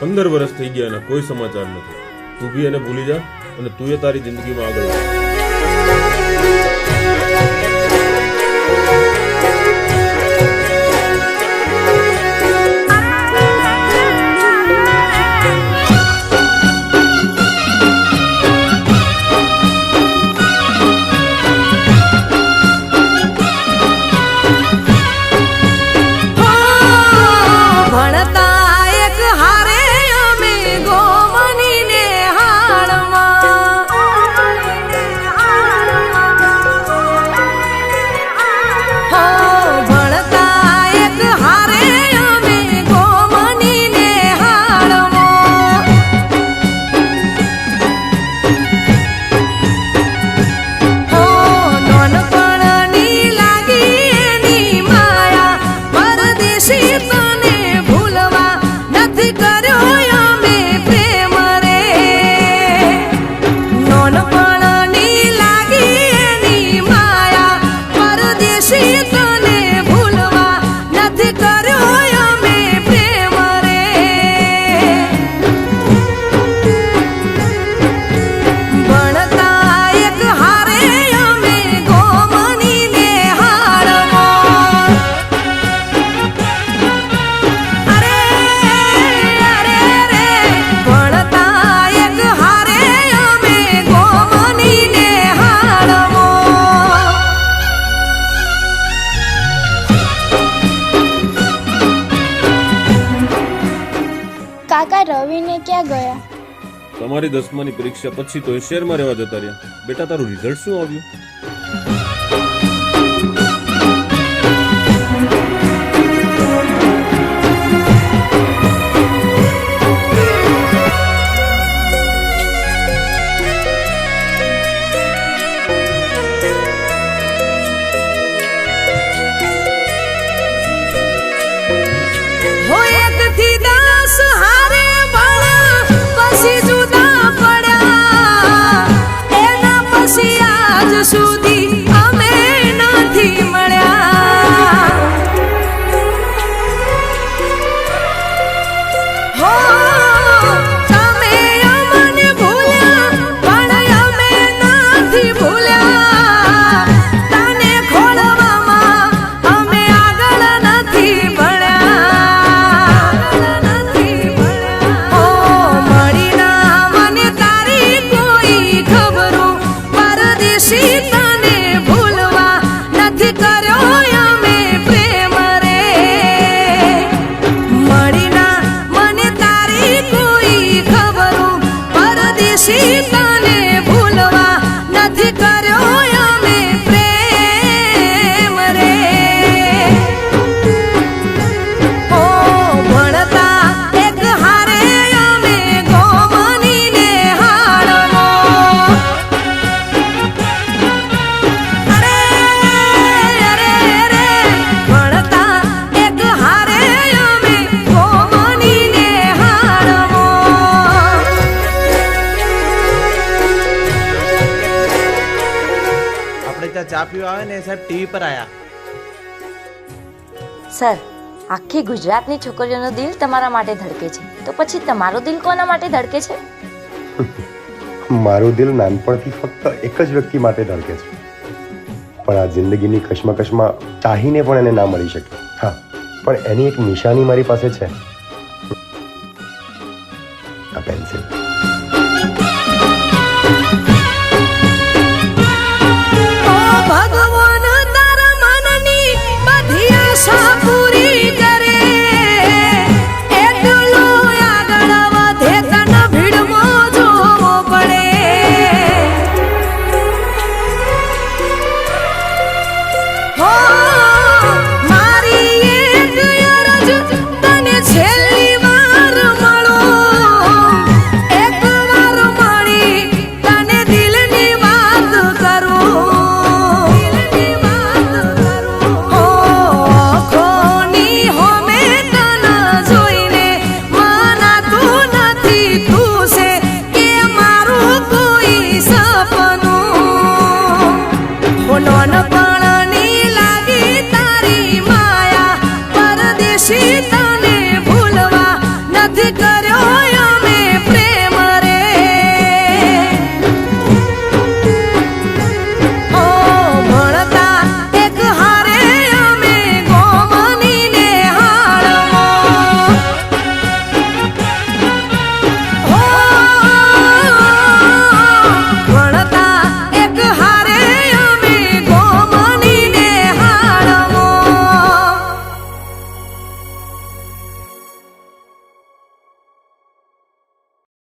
15 વર્ષ થઈ ગયા અને કોઈ સમાચાર નથી. તું બી એને ભૂલી જા અને તું એ તારી જિંદગીમાં આગળ વધ. કાકા રવિને ક્યાં ગયા? તમારી 10માની પરીક્ષા પછી તો એ શહેરમાં રહેવા જતા રહ્યા. બેટા તારું રિઝલ્ટ શું આવ્યું? સુધી અમે નથી મળ્યા. હો તમે અમને ભૂલ્યા પણ અમે નથી ભૂલ્યા. તને ખોળવામાં અમે આગળ નથી ભણ્યા. ઓ મળી ના મને તારી કોઈ ખબરો પરદેશી તને ભૂલવા નથી કર્યો અમે પ્રેમ રે. મળી ના મને તારી કોઈ ખબરો પરદેશી તને ભૂલવા નથી કર્યો અમે પ્રેમ રે. ઓ ભણતા એક હારે અમે ગોમની ને હાડમો. ચા પીવા આવે ને સાહેબ ટીવી પર આયા. સર, આખી ગુજરાતની છોકરીઓનું દિલ તમારા માટે ધડકે છે, તો પછી તમારું દિલ કોના માટે ધડકે છે? મારું દિલ નાનપણથી ફક્ત એક જ વ્યક્તિ માટે ધડકે છે, પણ આ જિંદગીની કશમકશમાં ચાહીને પણ એને ના મળી શકે. હા, પણ એની એક નિશાની મારી પાસે છે, આ પેન્સિલ. પૂરી કરે એટલું આગળ વધે તને ભીડમાં જોવો પડે. હો મારી એક અરજ તને છેલ્લી વાર મળો. એક વાર મળી તને દિલની વાત કરું. No, no.